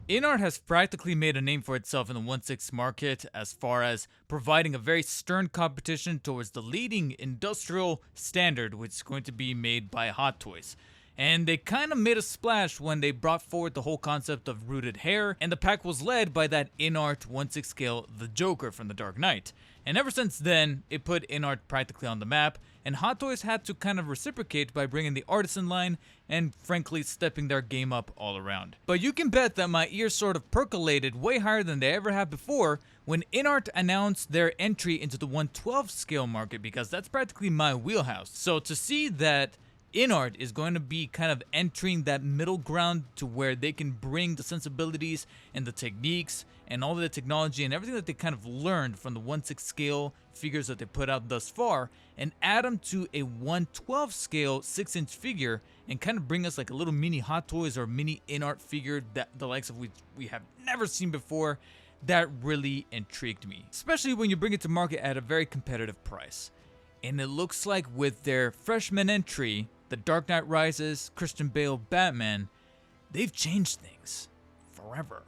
InArt has practically made a name for itself in the 1/6 market as far as providing a very stern competition towards the leading industrial standard, which is going to be made by Hot Toys. And they kind of made a splash when they brought forward the whole concept of rooted hair, and the pack was led by that InArt 1/6 scale The Joker from The Dark Knight. And ever since then, it put InArt practically on the map, and Hot Toys had to kind of reciprocate by bringing the artisan line and frankly stepping their game up all around. But you can bet that my ears sort of percolated way higher than they ever have before when InArt announced their entry into the 1/12 scale market, because that's practically my wheelhouse. So to see that InArt is going to be kind of entering that middle ground to where they can bring the sensibilities and the techniques and all of the technology and everything that they kind of learned from the 1/6 scale figures that they put out thus far and add them to a 1/12 scale 6-inch figure and kind of bring us like a little mini Hot Toys or mini InArt figure that the likes of which we have never seen before, that really intrigued me, especially when you bring it to market at a very competitive price. And it looks like with their freshman entry, The Dark Knight Rises, Christian Bale, Batman, they've changed things forever.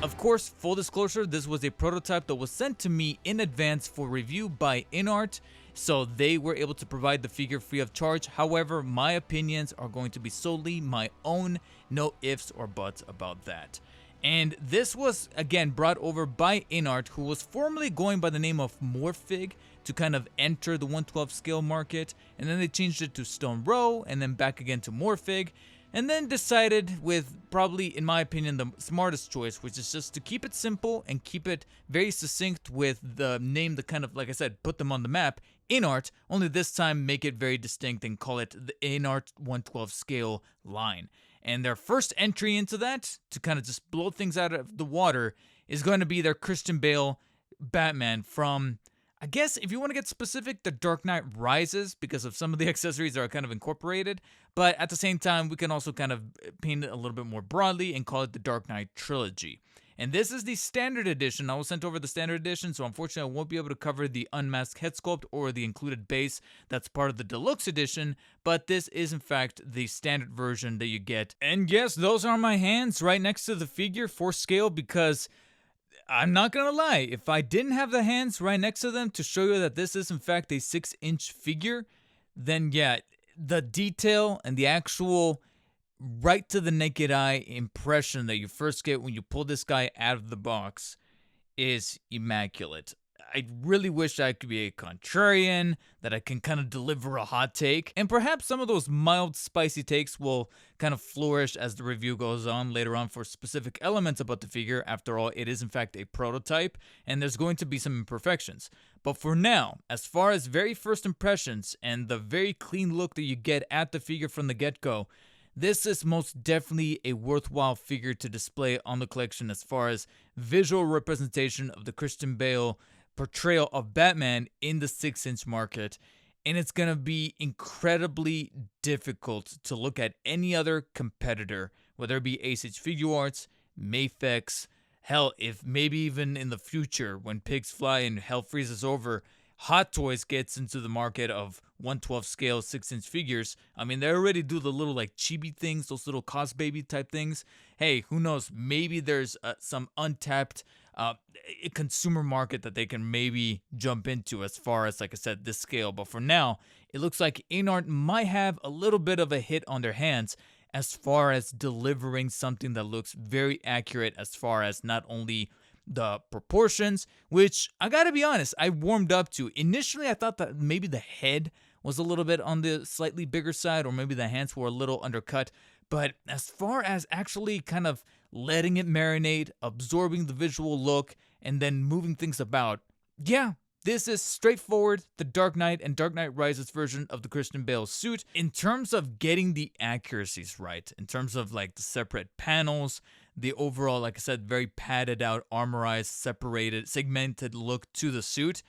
Of course, full disclosure, this was a prototype that was sent to me in advance for review by InArt, so they were able to provide the figure free of charge. However, my opinions are going to be solely my own, no ifs or buts about that. And this was, again, brought over by InArt, who was formerly going by the name of Morphig to kind of enter the 1/12 scale market, and then they changed it to Stone Row, and then back again to Morphig, and then decided with probably, in my opinion, the smartest choice, which is just to keep it simple and keep it very succinct with the name that kind of, like I said, put them on the map, InArt, only this time make it very distinct and call it the InArt 1/12 scale line. And their first entry into that, to kind of just blow things out of the water, is going to be their Christian Bale Batman from, I guess, if you want to get specific, The Dark Knight Rises, because of some of the accessories that are kind of incorporated. But at the same time, we can also kind of paint it a little bit more broadly and call it the Dark Knight Trilogy. And this is the standard edition. I was sent over the standard edition, so unfortunately I won't be able to cover the unmasked head sculpt or the included base that's part of the deluxe edition, but this is in fact the standard version that you get. And yes, those are my hands right next to the figure for scale, because I'm not gonna lie, if I didn't have the hands right next to them to show you that this is in fact a 6-inch figure, then yeah, the detail and the actual right to the naked eye impression that you first get when you pull this guy out of the box is immaculate. I really wish I could be a contrarian, that I can kind of deliver a hot take, and perhaps some of those mild spicy takes will kind of flourish as the review goes on later on for specific elements about the figure. After all, it is in fact a prototype, and there's going to be some imperfections. But for now, as far as very first impressions and the very clean look that you get at the figure from the get-go, this is most definitely a worthwhile figure to display on the collection as far as visual representation of the Christian Bale portrayal of Batman in the 6-inch market. And it's going to be incredibly difficult to look at any other competitor, whether it be Ace Figure Arts, Mafex, hell, if maybe even in the future when pigs fly and hell freezes over, Hot Toys gets into the market of 1/12 scale 6-inch figures. I mean, they already do the little like chibi things, those little cos baby type things. Hey, who knows? Maybe there's some untapped consumer market that they can maybe jump into as far as, like I said, this scale. But for now, it looks like InArt might have a little bit of a hit on their hands as far as delivering something that looks very accurate as far as not only the proportions, which I gotta be honest, I warmed up to. Initially, I thought that maybe the head was a little bit on the slightly bigger side, or maybe the hands were a little undercut. But as far as actually kind of letting it marinate, absorbing the visual look, and then moving things about, yeah, this is straightforward the Dark Knight and Dark Knight Rises version of the Christian Bale suit. In terms of getting the accuracies right, in terms of like the separate panels, the overall, like I said, very padded out, armorized, separated, segmented look to the suit,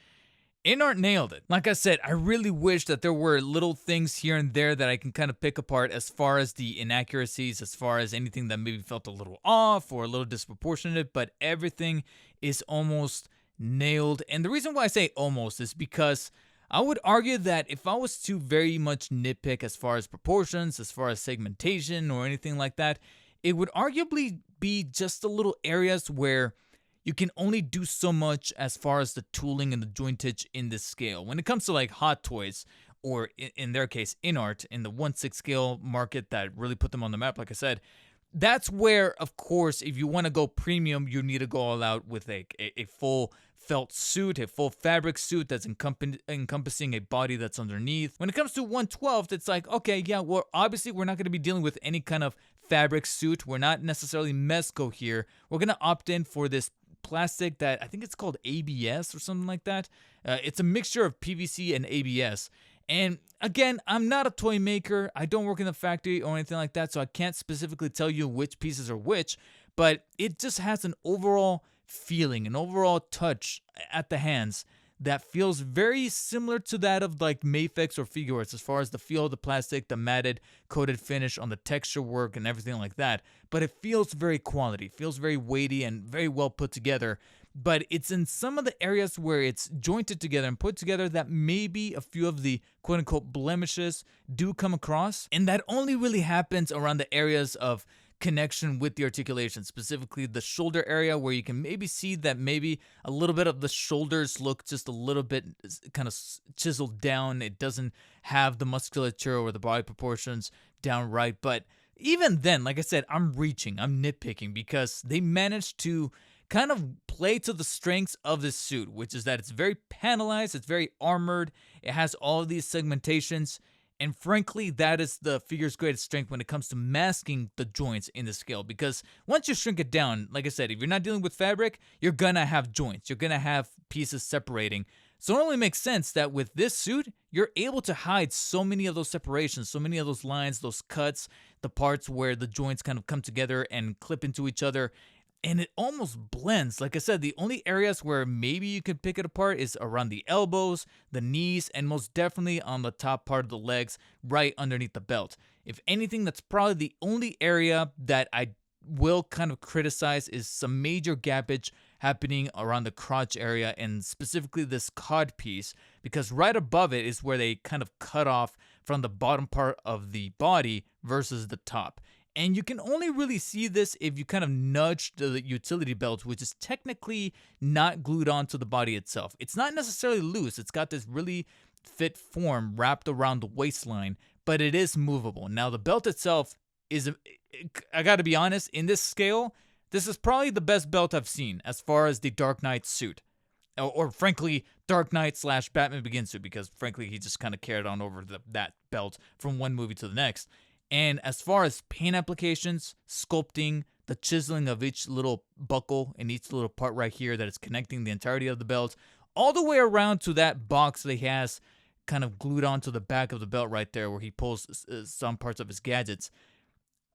InArt nailed it. Like I said, I really wish that there were little things here and there that I can kind of pick apart as far as the inaccuracies, as far as anything that maybe felt a little off or a little disproportionate, but everything is almost nailed. And the reason why I say almost is because I would argue that if I was to very much nitpick as far as proportions, as far as segmentation or anything like that, it would arguably be just the little areas where you can only do so much as far as the tooling and the jointage in this scale. When it comes to like Hot Toys, or in their case, InArt, in the 1/6 scale market that really put them on the map, like I said, that's where, of course, if you want to go premium, you need to go all out with a full felt suit, a full fabric suit that's encompassing a body that's underneath. When it comes to 1/12, it's like, okay, yeah, well, obviously we're not going to be dealing with any kind of fabric suit. We're not necessarily Mesco here. We're going to opt in for this plastic that I think it's called ABS or something like that. It's a mixture of PVC and ABS. And again, I'm not a toy maker. I don't work in the factory or anything like that, so I can't specifically tell you which pieces are which, but it just has an overall feeling, an overall touch at the hands that feels very similar to that of like Mafex or Figuarts as far as the feel of the plastic, the matted coated finish on the texture work and everything like that. But it feels very quality, feels very weighty and very well put together. But it's in some of the areas where it's jointed together and put together that maybe a few of the quote-unquote blemishes do come across. And that only really happens around the areas of connection with the articulation, specifically the shoulder area, where you can maybe see that maybe a little bit of the shoulders look just a little bit kind of chiseled down. It doesn't have the musculature or the body proportions down right. But even then, like I said, I'm nitpicking, because they managed to kind of play to the strengths of this suit, which is that it's very panelized, it's very armored, it has all of these segmentations, and frankly, that is the figure's greatest strength when it comes to masking the joints in the scale, because once you shrink it down, like I said, if you're not dealing with fabric, you're gonna have joints, you're gonna have pieces separating. So it only makes sense that with this suit, you're able to hide so many of those separations, so many of those lines, those cuts, the parts where the joints kind of come together and clip into each other. And it almost blends. Like I said, the only areas where maybe you could pick it apart is around the elbows, the knees, and most definitely on the top part of the legs, right underneath the belt. If anything, that's probably the only area that I will kind of criticize is some major gappage happening around the crotch area, and specifically this cod piece, because right above it is where they kind of cut off from the bottom part of the body versus the top. And you can only really see this if you kind of nudge the utility belt, which is technically not glued onto the body itself. It's not necessarily loose. It's got this really fit form wrapped around the waistline, but it is movable. Now, the belt itself is, I gotta be honest, in this scale, this is probably the best belt I've seen as far as the Dark Knight suit. Or frankly, Dark Knight / Batman Begins suit, because frankly, he just kind of carried on over that belt from one movie to the next. And as far as paint applications, sculpting, the chiseling of each little buckle and each little part right here that is connecting the entirety of the belt, all the way around to that box that he has kind of glued onto the back of the belt right there where he pulls some parts of his gadgets.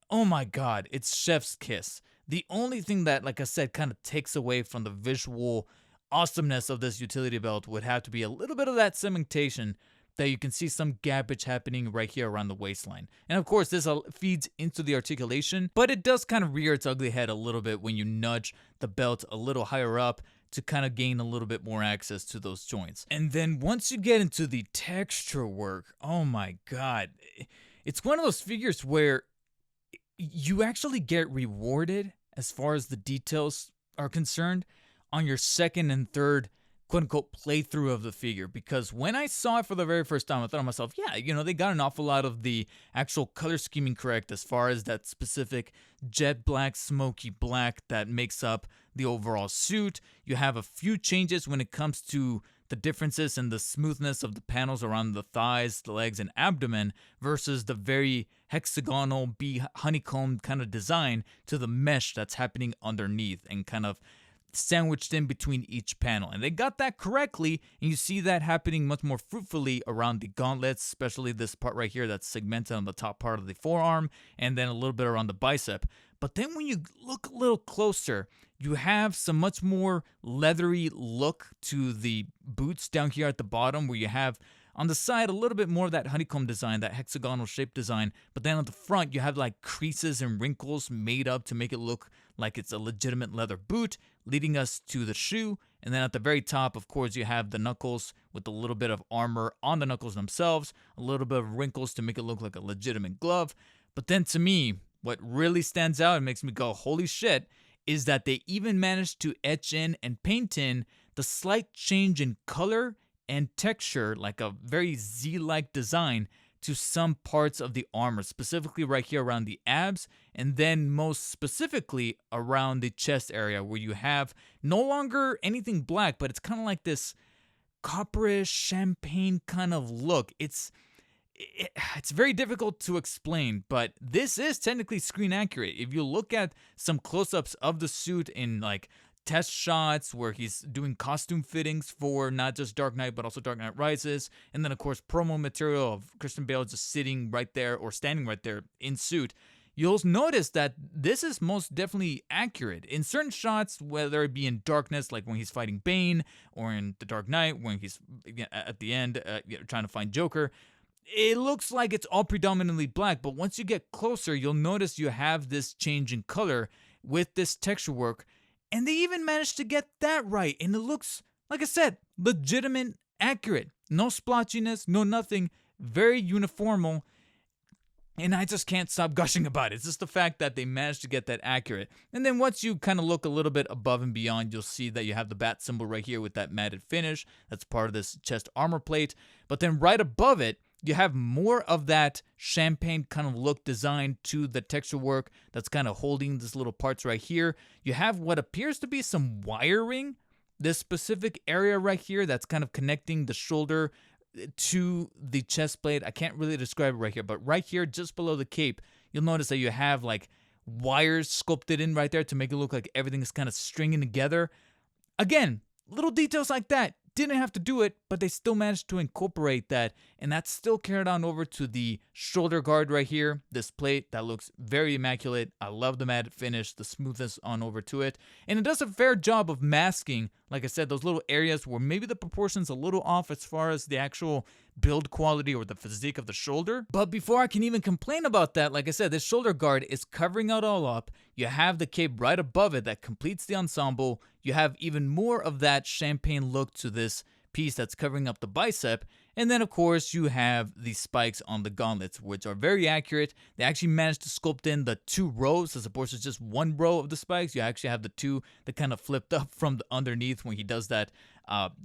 Oh my God, it's chef's kiss. The only thing that, like I said, kind of takes away from the visual awesomeness of this utility belt would have to be a little bit of that cementation, that you can see some gappage happening right here around the waistline. And of course, this feeds into the articulation, but it does kind of rear its ugly head a little bit when you nudge the belt a little higher up to kind of gain a little bit more access to those joints. And then once you get into the texture work, oh my God, it's one of those figures where you actually get rewarded as far as the details are concerned on your second and third quote-unquote playthrough of the figure, because when I saw it for the very first time, I thought to myself, yeah, they got an awful lot of the actual color scheming correct as far as that specific jet black, smoky black that makes up the overall suit. You have a few changes when it comes to the differences in the smoothness of the panels around the thighs, the legs, and abdomen versus the very hexagonal, honeycomb kind of design to the mesh that's happening underneath and kind of sandwiched in between each panel. And they got that correctly, and you see that happening much more fruitfully around the gauntlets, especially this part right here that's segmented on the top part of the forearm, and then a little bit around the bicep. But then when you look a little closer, you have some much more leathery look to the boots down here at the bottom, where you have on the side a little bit more of that honeycomb design, that hexagonal shape design, but then on the front you have like creases and wrinkles made up to make it look like it's a legitimate leather boot, leading us to the shoe, And then at the very top, of course, you have the knuckles with a little bit of armor on the knuckles themselves, a little bit of wrinkles to make it look like a legitimate glove. But then to me, what really stands out and makes me go, holy shit, is that they even managed to etch in and paint in the slight change in color and texture, like a very Z-like design, to some parts of the armor, specifically right here around the abs, and then most specifically around the chest area, where you have no longer anything black, but it's kind of like this copperish champagne kind of look. It's very difficult to explain, but this is technically screen accurate. If you look at some close-ups of the suit in like test shots where he's doing costume fittings for not just Dark Knight but also Dark Knight Rises, and then of course promo material of Christian Bale just sitting right there or standing right there in suit, you'll notice that this is most definitely accurate. In certain shots, whether it be in Darkness, like when he's fighting Bane, or in The Dark Knight when he's at the end trying to find Joker, it looks like it's all predominantly black, but once you get closer, you'll notice you have this change in color with this texture work, and they even managed to get that right, and it looks, like I said, legitimate, accurate. No splotchiness, no nothing, very uniformal, and I just can't stop gushing about it. It's just the fact that they managed to get that accurate. And then once you kind of look a little bit above and beyond, you'll see that you have the bat symbol right here with that matted finish. That's part of this chest armor plate. But then right above it, you have more of that champagne kind of look design to the texture work that's kind of holding these little parts right here. You have what appears to be some wiring, this specific area right here that's kind of connecting the shoulder to the chest plate. I can't really describe it right here, but right here just below the cape, you'll notice that you have like wires sculpted in right there to make it look like everything is kind of stringing together. Again, little details like that. Didn't have to do it, but they still managed to incorporate that, and that's still carried on over to the shoulder guard right here, this plate that looks very immaculate. I love the matte finish, the smoothness on over to it, and it does a fair job of masking, like I said, those little areas where maybe the proportion's a little off as far as the actual build quality or the physique of the shoulder. But before I can even complain about that, like I said, this shoulder guard is covering it all up. You have the cape right above it that completes the ensemble. You have even more of that champagne look to this piece that's covering up the bicep. And then, of course, you have the spikes on the gauntlets, which are very accurate. They actually managed to sculpt in the 2 rows as opposed to just 1 row of the spikes. You actually have the 2 that kind of flipped up from the underneath when he does that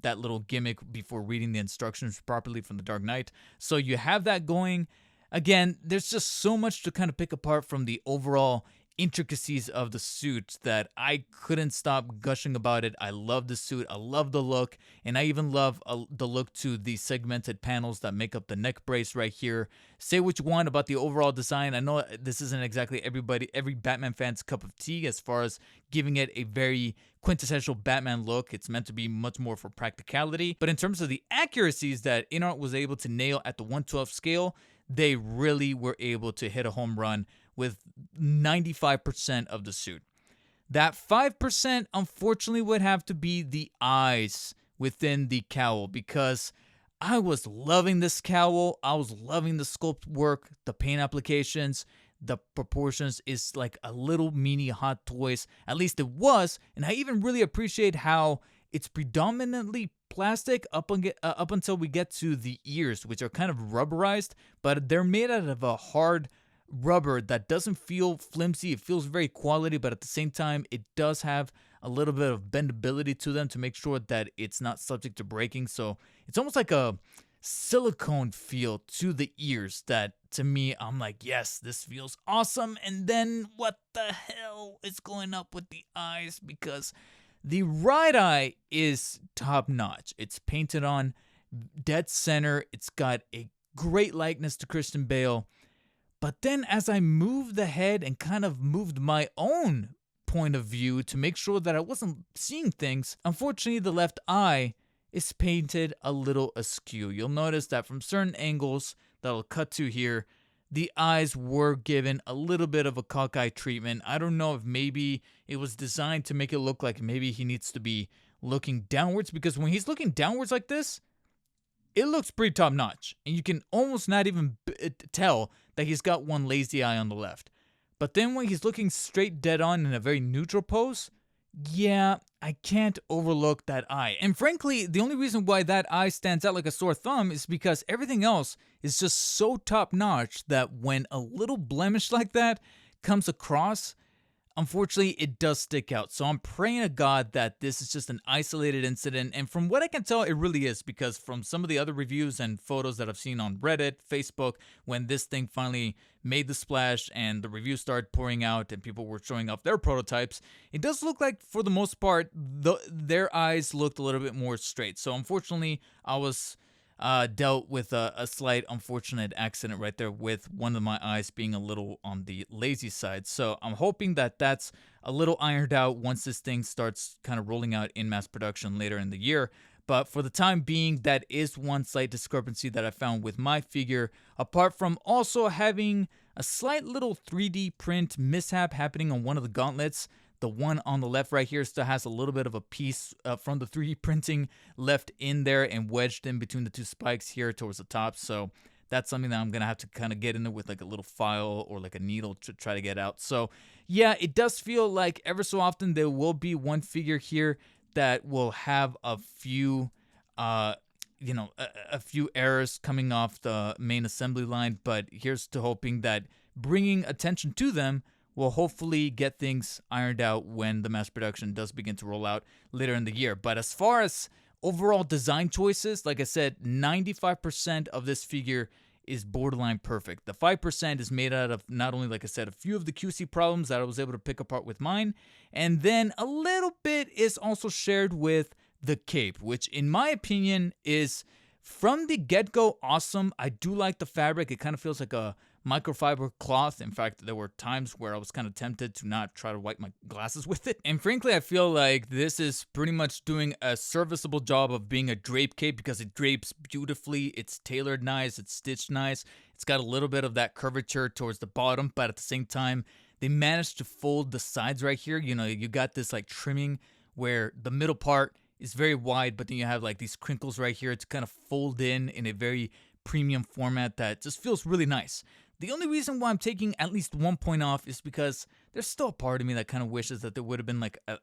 that little gimmick before reading the instructions properly from the Dark Knight. So you have that going. Again, there's just so much to kind of pick apart from the overall intricacies of the suit that I couldn't stop gushing about it. I love the suit. I love the look. And I even love the look to the segmented panels that make up the neck brace right here. Say what you want about the overall design. I know this isn't exactly every Batman fan's cup of tea as far as giving it a very quintessential Batman look. It's meant to be much more for practicality. But in terms of the accuracies that InArt was able to nail at the 1/12 scale, they really were able to hit a home run with 95% of the suit. That 5% unfortunately would have to be the eyes within the cowl, because I was loving this cowl. I was loving the sculpt work, the paint applications, the proportions is like a little mini Hot Toys. At least it was, and I even really appreciate how it's predominantly plastic up until we get to the ears, which are kind of rubberized, but they're made out of a hard rubber that doesn't feel flimsy. It feels very quality, but at the same time, it does have a little bit of bendability to them to make sure that it's not subject to breaking. So it's almost like a silicone feel to the ears that, to me, I'm like, yes, this feels awesome. And then what the hell is going up with the eyes? Because the right eye is top notch. It's painted on dead center. It's got a great likeness to Christian Bale. But then as I moved the head and kind of moved my own point of view to make sure that I wasn't seeing things, unfortunately the left eye is painted a little askew. You'll notice that from certain angles that I'll cut to here, the eyes were given a little bit of a cockeye treatment. I don't know if maybe it was designed to make it look like maybe he needs to be looking downwards, because when he's looking downwards like this, it looks pretty top notch, and you can almost not even tell that he's got one lazy eye on the left. But then when he's looking straight dead on in a very neutral pose, Yeah, I can't overlook that eye. And frankly, the only reason why that eye stands out like a sore thumb is because everything else is just so top notch that when a little blemish like that comes across, unfortunately, it does stick out. So I'm praying to God that this is just an isolated incident. And from what I can tell, it really is, because from some of the other reviews and photos that I've seen on Reddit, Facebook, when this thing finally made the splash and the reviews started pouring out and people were showing off their prototypes, it does look like for the most part, their eyes looked a little bit more straight. So unfortunately, I was dealt with a slight unfortunate accident right there with one of my eyes being a little on the lazy side. So I'm hoping that that's a little ironed out once this thing starts kind of rolling out in mass production later in the year. But for the time being, that is one slight discrepancy that I found with my figure, apart from also having a slight little 3D print mishap happening on one of the gauntlets. The one on the left right here still has a little bit of a piece from the 3D printing left in there and wedged in between the two spikes here towards the top. So that's something that I'm going to have to kind of get in there with like a little file or like a needle to try to get out. So yeah, it does feel like ever so often there will be one figure here that will have a few a few errors coming off the main assembly line, but here's to hoping that bringing attention to them will hopefully get things ironed out when the mass production does begin to roll out later in the year. But as far as overall design choices, like I said, 95% of this figure is borderline perfect. The 5% is made out of not only, like I said, a few of the QC problems that I was able to pick apart with mine, and then a little bit is also shared with the cape, which in my opinion is from the get-go awesome. I do like the fabric. It kind of feels like a microfiber cloth. In fact, there were times where I was kind of tempted to not try to wipe my glasses with it. And frankly, I feel like this is pretty much doing a serviceable job of being a drape cape because it drapes beautifully. It's tailored nice. It's stitched nice. It's got a little bit of that curvature towards the bottom, but at the same time, they managed to fold the sides right here. You know, you got this like trimming where the middle part is very wide, but then you have like these crinkles right here to kind of fold in a very premium format that just feels really nice. The only reason why I'm taking at least 1 point off is because there's still a part of me that kind of wishes that there would have been like at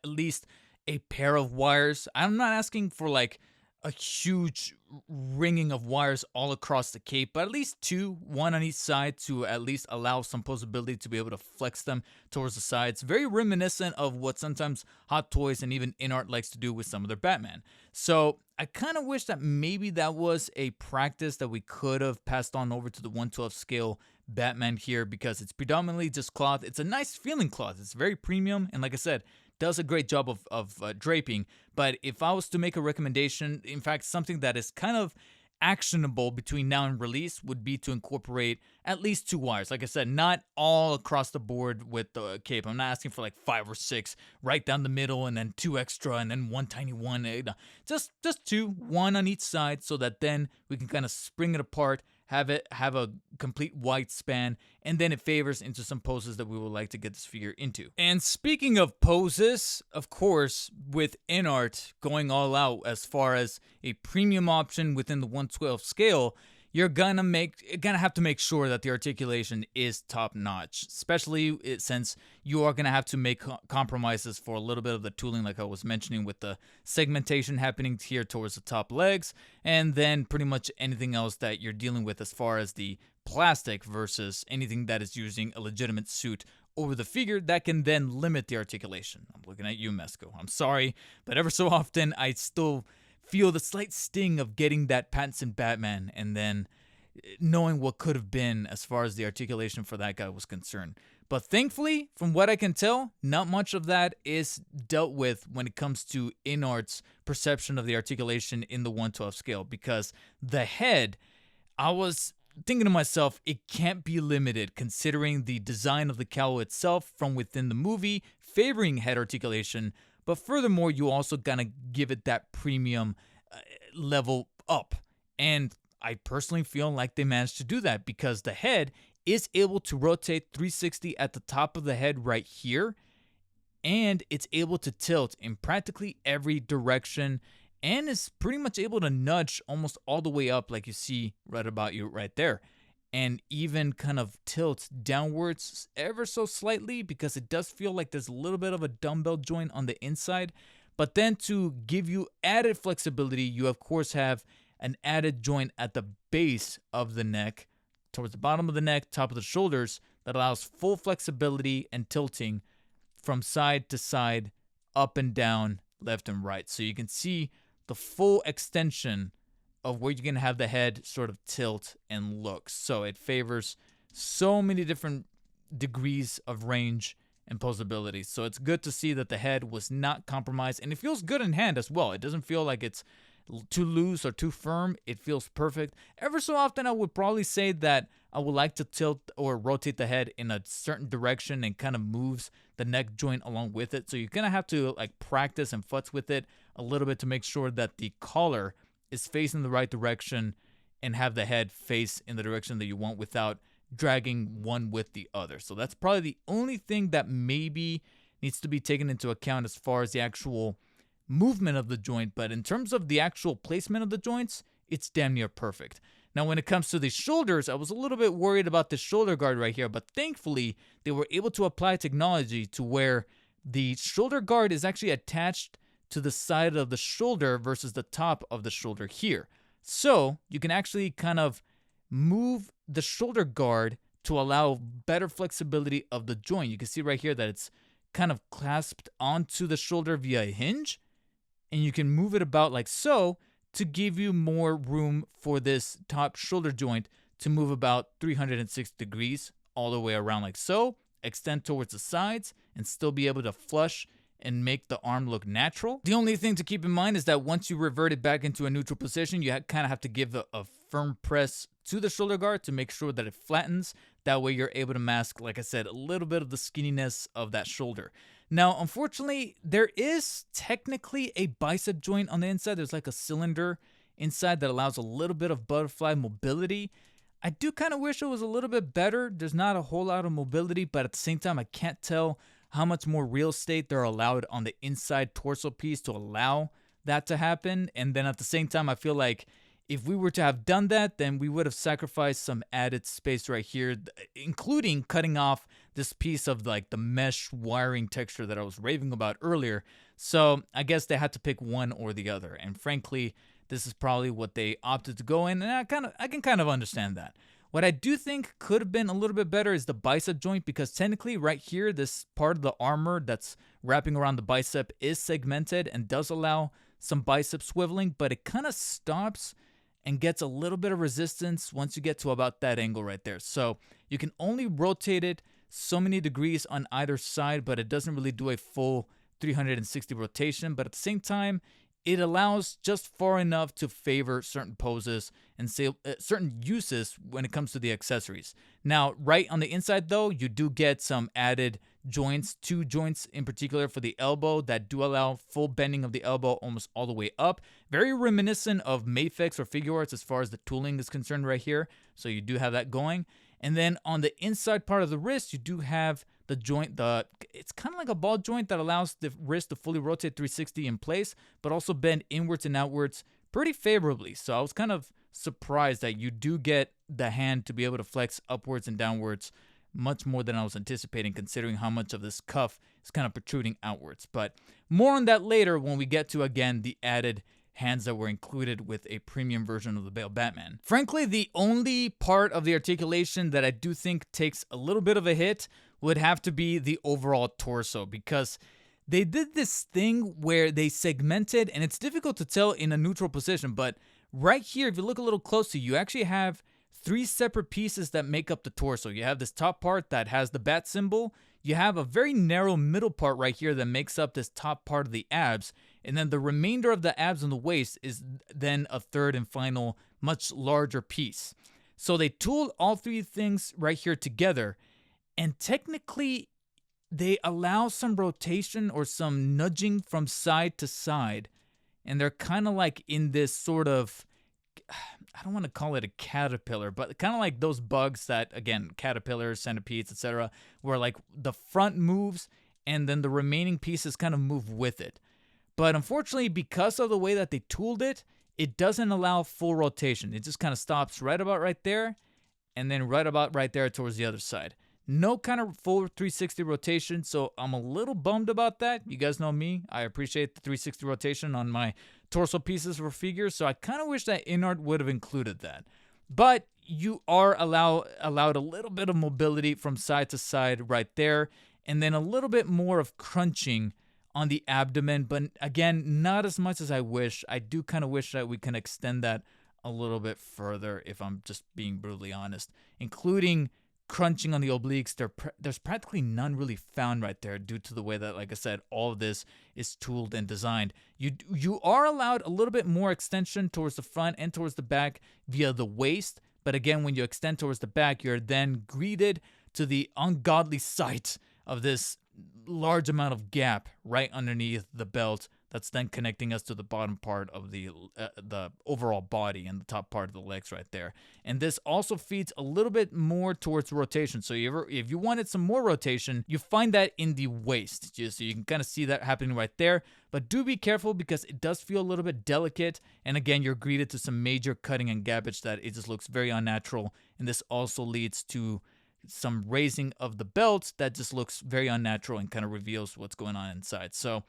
least a pair of wires. I'm not asking for like a huge ringing of wires all across the cape, but at least two, one on each side to at least allow some possibility to be able to flex them towards the sides. Very reminiscent of what sometimes Hot Toys and even InArt likes to do with some of their Batman. So I kind of wish that maybe that was a practice that we could have passed on over to the 1/12 scale Batman here, because it's predominantly just cloth. It's a nice feeling cloth. It's very premium, and like I said, does a great job of draping. But if I was to make a recommendation, in fact, something that is kind of actionable between now and release would be to incorporate at least two wires. Like I said, not all across the board with the cape. I'm not asking for like 5 or 6 right down the middle and then 2 extra and then 1 tiny one. No, just 2, 1 on each side, so that then we can kind of spring it apart, have a complete white span, and then it favors into some poses that we would like to get this figure into. And speaking of poses, of course, with InArt going all out as far as a premium option within the 1/12 scale, you're gonna have to make sure that the articulation is top notch, especially since you are gonna have to make compromises for a little bit of the tooling, like I was mentioning, with the segmentation happening here towards the top legs, and then pretty much anything else that you're dealing with as far as the plastic versus anything that is using a legitimate suit over the figure that can then limit the articulation. I'm looking at you, Mesco. I'm sorry, but ever so often I still feel the slight sting of getting that Pattinson Batman and then knowing what could have been as far as the articulation for that guy was concerned. But thankfully, from what I can tell, not much of that is dealt with when it comes to InArt's perception of the articulation in the 1/12 scale, because the head, I was thinking to myself, it can't be limited considering the design of the cowl itself from within the movie favoring head articulation. But furthermore, you also gotta give it that premium level up. And I personally feel like they managed to do that, because the head is able to rotate 360 at the top of the head right here. And it's able to tilt in practically every direction, and is pretty much able to nudge almost all the way up, like you see right about you right there. and even kind of tilt downwards ever so slightly, because it does feel like there's a little bit of a dumbbell joint on the inside. But then to give you added flexibility, you of course have an added joint at the base of the neck, towards the bottom of the neck, top of the shoulders, that allows full flexibility and tilting from side to side, up and down, left and right. So you can see the full extension of where you can have the head sort of tilt and look. So it favors so many different degrees of range and posability. So it's good to see that the head was not compromised, and it feels good in hand as well. It doesn't feel like it's too loose or too firm. It feels perfect. Ever so often, I would probably say that I would like to tilt or rotate the head in a certain direction and kind of moves the neck joint along with it. So you're going to have to like practice and futz with it a little bit to make sure that the collar is facing the right direction and have the head face in the direction that you want without dragging one with the other. So that's probably the only thing that maybe needs to be taken into account as far as the actual movement of the joint. But in terms of the actual placement of the joints, it's damn near perfect. Now, when it comes to the shoulders, I was a little bit worried about the shoulder guard right here, but thankfully they were able to apply technology to where the shoulder guard is actually attached to the side of the shoulder versus the top of the shoulder here. So you can actually kind of move the shoulder guard to allow better flexibility of the joint. You can see right here that it's kind of clasped onto the shoulder via a hinge, and you can move it about like so to give you more room for this top shoulder joint to move about 360 degrees all the way around like so, extend towards the sides, and still be able to flush and make the arm look natural. The only thing to keep in mind is that once you revert it back into a neutral position, you kind of have to give a firm press to the shoulder guard to make sure that it flattens. That way you're able to mask, like I said, a little bit of the skinniness of that shoulder. Now, unfortunately, there is technically a bicep joint on the inside. There's like a cylinder inside that allows a little bit of butterfly mobility. I do kind of wish it was a little bit better. There's not a whole lot of mobility, but at the same time, I can't tell how much more real estate they're allowed on the inside torso piece to allow that to happen. And then at the same time, I feel like if we were to have done that, then we would have sacrificed some added space right here, including cutting off this piece of like the mesh wiring texture that I was raving about earlier. So I guess they had to pick one or the other. And frankly, this is probably what they opted to go in. And I can kind of understand that. What I do think could have been a little bit better is the bicep joint, because technically right here, this part of the armor that's wrapping around the bicep is segmented and does allow some bicep swiveling, but it kind of stops and gets a little bit of resistance once you get to about that angle right there. So you can only rotate it so many degrees on either side, but it doesn't really do a full 360 rotation. But at the same time, it allows just far enough to favor certain poses and certain uses when it comes to the accessories. Now, right on the inside though, you do get some added joints, 2 joints in particular for the elbow that do allow full bending of the elbow almost all the way up. Very reminiscent of Mafex or Figure Arts as far as the tooling is concerned right here. So you do have that going. And then on the inside part of the wrist, you do have the joint, it's kind of like a ball joint that allows the wrist to fully rotate 360 in place, but also bend inwards and outwards pretty favorably. So I was kind of surprised that you do get the hand to be able to flex upwards and downwards much more than I was anticipating, considering how much of this cuff is kind of protruding outwards. But more on that later when we get to, again, the added hands that were included with a premium version of the Bale Batman. Frankly, the only part of the articulation that I do think takes a little bit of a hit would have to be the overall torso, because they did this thing where they segmented, and it's difficult to tell in a neutral position, but right here, if you look a little closer, you actually have 3 separate pieces that make up the torso. You have this top part that has the bat symbol. You have a very narrow middle part right here that makes up this top part of the abs. And then the remainder of the abs and the waist is then a third and final, much larger piece. So they tooled all 3 things right here together. And technically, they allow some rotation or some nudging from side to side. And they're kind of like in this sort of, I don't want to call it a caterpillar, but kind of like those bugs that, again, caterpillars, centipedes, etc., where like the front moves and then the remaining pieces kind of move with it. But unfortunately, because of the way that they tooled it, it doesn't allow full rotation. It just kind of stops right about right there. and then right about right there towards the other side. No kind of full 360 rotation, so I'm a little bummed about that. You guys know me. I appreciate the 360 rotation on my torso pieces for figures, so I kind of wish that InArt would have included that. But you are allowed a little bit of mobility from side to side right there, and then a little bit more of crunching on the abdomen, but again, not as much as I wish. I do kind of wish that we can extend that a little bit further, if I'm just being brutally honest, including crunching on the obliques. There's practically none really found right there due to the way that, like I said, all of this is tooled and designed. You are allowed a little bit more extension towards the front and towards the back via the waist, but again, when you extend towards the back, you're then greeted to the ungodly sight of this large amount of gap right underneath the belt that's then connecting us to the bottom part of the overall body and the top part of the legs right there. And this also feeds a little bit more towards rotation. So if you wanted some more rotation, you find that in the waist. So you can kind of see that happening right there. But do be careful because it does feel a little bit delicate. And again, you're greeted to some major cutting and gappage that it just looks very unnatural. And this also leads to some raising of the belt that just looks very unnatural and kind of reveals what's going on inside. So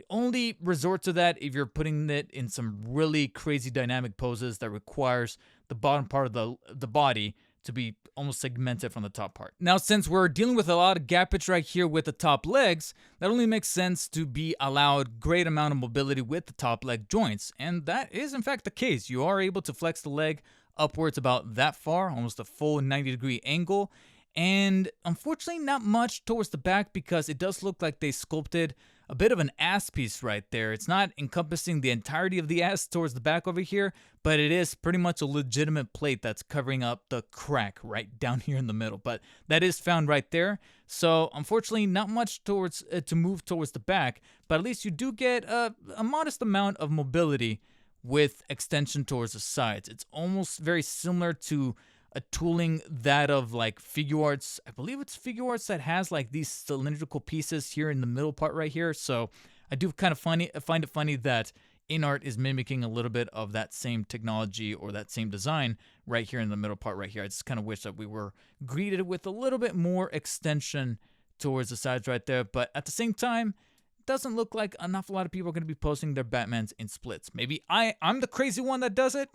only resort to that if you're putting it in some really crazy dynamic poses that requires the bottom part of the body to be almost segmented from the top part. Now, since we're dealing with a lot of gappage right here with the top legs, that only makes sense to be allowed great amount of mobility with the top leg joints. And that is in fact the case. You are able to flex the leg upwards about that far, almost a full 90-degree angle. And unfortunately, not much towards the back because it does look like they sculpted a bit of an ass piece right there. It's not encompassing the entirety of the ass towards the back over here, but it is pretty much a legitimate plate that's covering up the crack right down here in the middle. But that is found right there. So unfortunately, not much towards to move towards the back, but at least you do get a modest amount of mobility with extension towards the sides. It's almost very similar to a tooling that of like figure arts. I believe it's figure arts that has like these cylindrical pieces here in the middle part right here. So I do kind of find it funny that InArt is mimicking a little bit of that same technology or that same design right here in the middle part right here. I just kind of wish that we were greeted with a little bit more extension towards the sides right there. But at the same time, it doesn't look like an awful lot of people are going to be posting their Batmans in splits. Maybe I'm the crazy one that does it,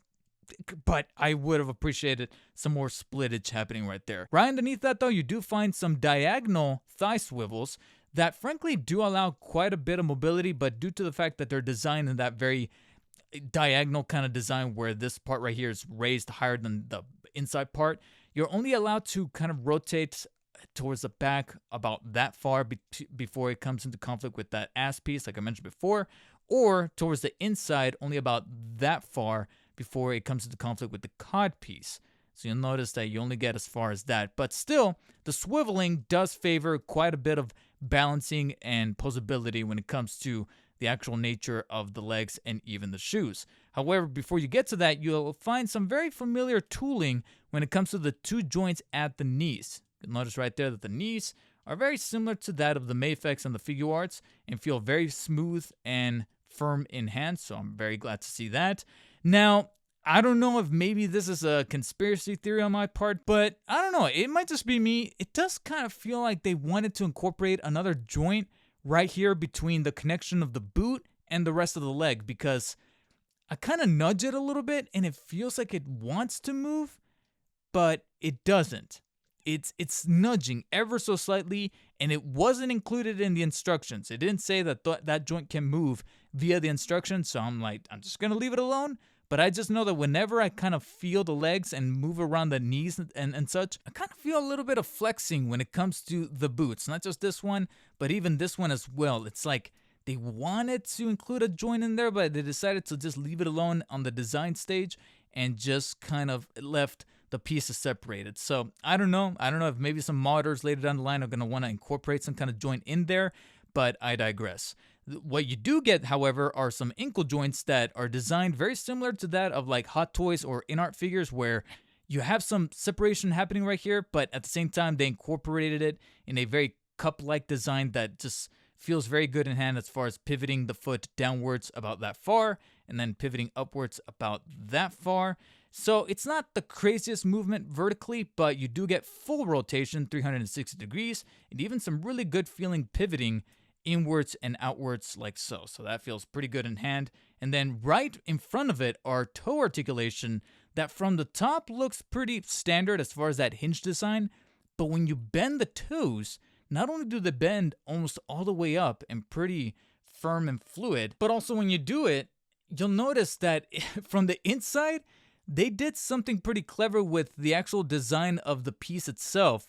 but I would have appreciated some more splittage happening right there. Right underneath that, though, you do find some diagonal thigh swivels that frankly do allow quite a bit of mobility, but due to the fact that they're designed in that very diagonal kind of design where this part right here is raised higher than the inside part, you're only allowed to kind of rotate towards the back about that far before it comes into conflict with that ass piece, like I mentioned before, or towards the inside only about that far before it comes into conflict with the cod piece. So you'll notice that you only get as far as that. But still, the swiveling does favor quite a bit of balancing and posability when it comes to the actual nature of the legs and even the shoes. However, before you get to that, you'll find some very familiar tooling when it comes to the two joints at the knees. You'll notice right there that the knees are very similar to that of the Mafex and the Figure Arts and feel very smooth and firm in hand. So I'm very glad to see that. Now, I don't know if maybe this is a conspiracy theory on my part, but I don't know. It might just be me. It does kind of feel like they wanted to incorporate another joint right here between the connection of the boot and the rest of the leg, because I kind of nudge it a little bit and it feels like it wants to move, but it doesn't. It's nudging ever so slightly, and it wasn't included in the instructions. It didn't say that that joint can move via the instructions, so I'm just going to leave it alone. But I just know that whenever I kind of feel the legs and move around the knees and such, I kind of feel a little bit of flexing when it comes to the boots. Not just this one, but even this one as well. It's like they wanted to include a joint in there, but they decided to just leave it alone on the design stage and just kind of left the pieces separated. So I don't know. I don't know if maybe some modders later down the line are going to want to incorporate some kind of joint in there, but I digress. What you do get, however, are some ankle joints that are designed very similar to that of like Hot Toys or InArt figures, where you have some separation happening right here, but at the same time, they incorporated it in a very cup-like design that just feels very good in hand as far as pivoting the foot downwards about that far and then pivoting upwards about that far. So it's not the craziest movement vertically, but you do get full rotation, 360 degrees, and even some really good feeling pivoting inwards and outwards like so. So that feels pretty good in hand. And then right in front of it are toe articulation that from the top looks pretty standard as far as that hinge design, but when you bend the toes, not only do they bend almost all the way up and pretty firm and fluid, but also when you do it, you'll notice that from the inside, they did something pretty clever with the actual design of the piece itself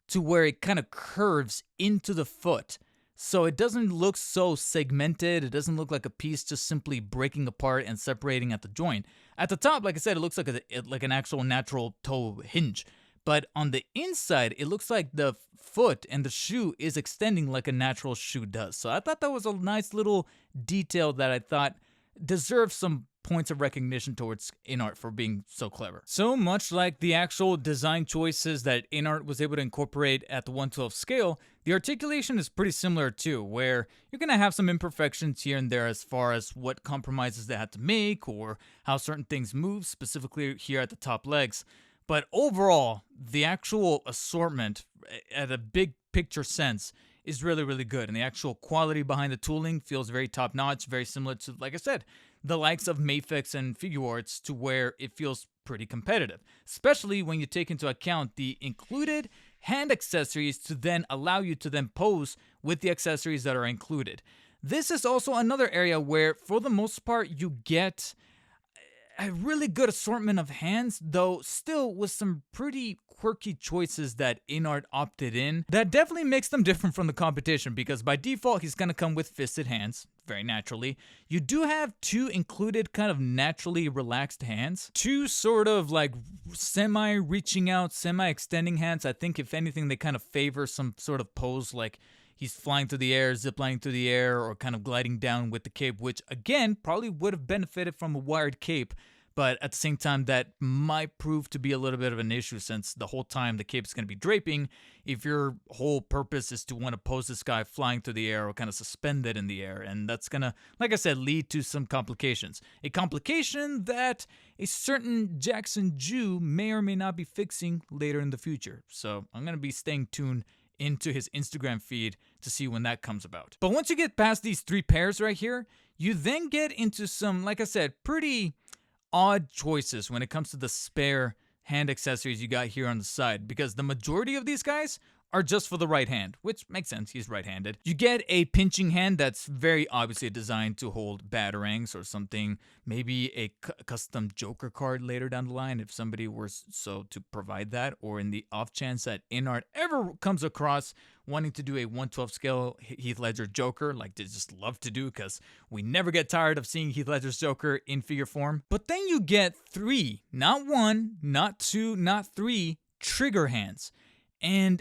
to where it kind of curves into the foot. So it doesn't look so segmented. It doesn't look like a piece just simply breaking apart and separating at the joint. At the top, like I said, it looks like an actual natural toe hinge. But on the inside, it looks like the foot and the shoe is extending like a natural shoe does. So I thought that was a nice little detail that I thought deserves some points of recognition towards InArt for being so clever. So much like the actual design choices that InArt was able to incorporate at the 1/12 scale, the articulation is pretty similar too, where you're going to have some imperfections here and there as far as what compromises they had to make or how certain things move, specifically here at the top legs. But overall, the actual assortment at a big picture sense is really, really good. And the actual quality behind the tooling feels very top notch, very similar to, like I said, the likes of Mafex and Figuarts, to where it feels pretty competitive, especially when you take into account the included hand accessories to then allow you to then pose with the accessories that are included. This is also another area where, for the most part, you get a really good assortment of hands, though still with some pretty quirky choices that InArt opted in that definitely makes them different from the competition, because by default he's going to come with fisted hands, very naturally. You do have two included kind of naturally relaxed hands, two sort of like semi-reaching out, semi-extending hands. I think if anything they kind of favor some sort of pose like he's flying through the air, ziplining through the air, or kind of gliding down with the cape, which again probably would have benefited from a wired cape, but at the same time that might prove to be a little bit of an issue, since the whole time the cape is going to be draping if your whole purpose is to want to pose this guy flying through the air or kind of suspended in the air, and that's going to, like I said, lead to some complications. A complication that a certain Jackson Jew may or may not be fixing later in the future. So I'm going to be staying tuned into his Instagram feed to see when that comes about. But once you get past these three pairs right here, you then get into some, like I said, pretty odd choices when it comes to the spare hand accessories you got here on the side, because the majority of these guys are just for the right hand, which makes sense, he's right-handed. You get a pinching hand that's very obviously designed to hold batarangs or something, maybe a custom Joker card later down the line if somebody were so to provide that, or in the off chance that InArt ever comes across wanting to do a 1/12 scale Heath Ledger Joker, like they just love to do, because we never get tired of seeing Heath Ledger's Joker in figure form. But then you get three, not one, not two, not three, trigger hands. And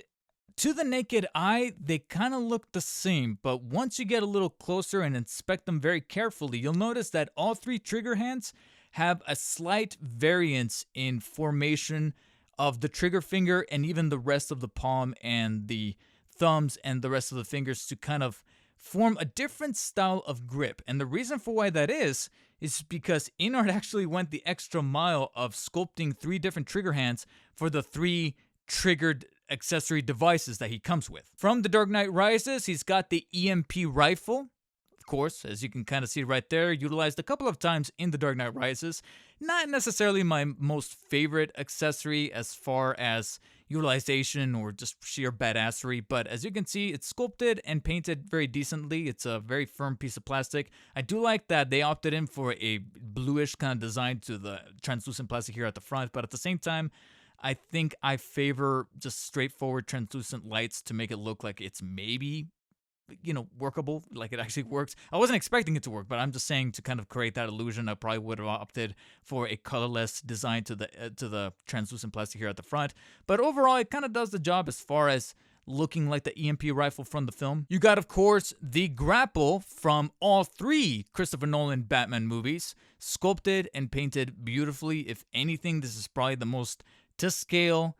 to the naked eye, they kind of look the same, but once you get a little closer and inspect them very carefully, you'll notice that all three trigger hands have a slight variance in formation of the trigger finger and even the rest of the palm and the thumbs and the rest of the fingers to kind of form a different style of grip. And the reason for why that is because InArt actually went the extra mile of sculpting three different trigger hands for the three triggered accessory devices that he comes with. From The Dark Knight Rises, he's got the EMP rifle. Of course, as you can kind of see right there, utilized a couple of times in The Dark Knight Rises. Not necessarily my most favorite accessory as far as utilization or just sheer badassery, but as you can see, it's sculpted and painted very decently. It's a very firm piece of plastic. I do like that they opted in for a bluish kind of design to the translucent plastic here at the front, but at the same time, I think I favor just straightforward translucent lights to make it look like it's maybe, workable, like it actually works. I wasn't expecting it to work, but I'm just saying to kind of create that illusion, I probably would have opted for a colorless design to the translucent plastic here at the front. But overall, it kind of does the job as far as looking like the EMP rifle from the film. You got, of course, the grapple from all three Christopher Nolan Batman movies, sculpted and painted beautifully. If anything, this is probably the most to scale,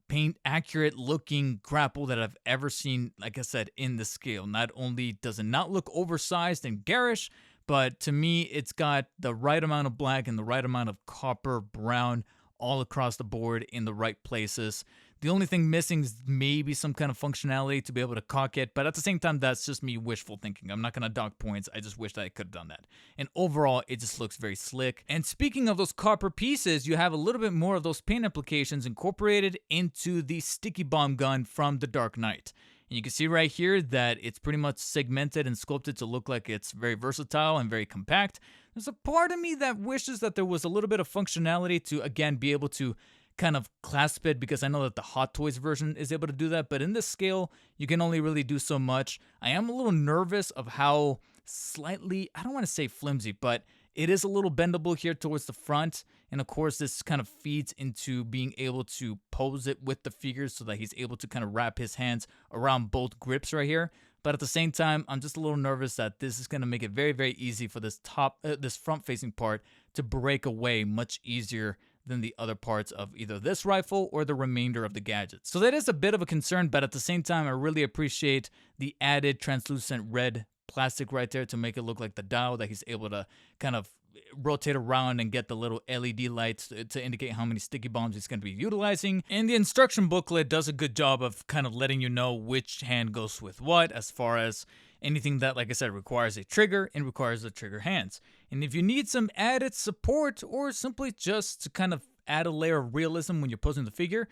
paint accurate looking grapple that I've ever seen, like I said, in the scale. Not only does it not look oversized and garish, but to me, it's got the right amount of black and the right amount of copper brown all across the board in the right places. The only thing missing is maybe some kind of functionality to be able to cock it, but at the same time, that's just me wishful thinking. I'm not going to dock points. I just wish that I could have done that. And overall, it just looks very slick. And speaking of those copper pieces, you have a little bit more of those paint applications incorporated into the sticky bomb gun from The Dark Knight. And you can see right here that it's pretty much segmented and sculpted to look like it's very versatile and very compact. There's a part of me that wishes that there was a little bit of functionality to, again, be able to kind of clasp it, because I know that the Hot Toys version is able to do that, but in this scale, you can only really do so much. I am a little nervous of how slightly, I don't want to say flimsy, but it is a little bendable here towards the front. And of course, this kind of feeds into being able to pose it with the figure so that he's able to kind of wrap his hands around both grips right here. But at the same time, I'm just a little nervous that this is going to make it very, very easy for this this front-facing part to break away much easier than the other parts of either this rifle or the remainder of the gadgets. So that is a bit of a concern, but at the same time, I really appreciate the added translucent red plastic right there to make it look like the dial that he's able to kind of rotate around and get the little LED lights to indicate how many sticky bombs he's going to be utilizing. And the instruction booklet does a good job of kind of letting you know which hand goes with what, as far as anything that, like I said, requires a trigger and requires the trigger hands. And if you need some added support, or simply just to kind of add a layer of realism when you're posing the figure,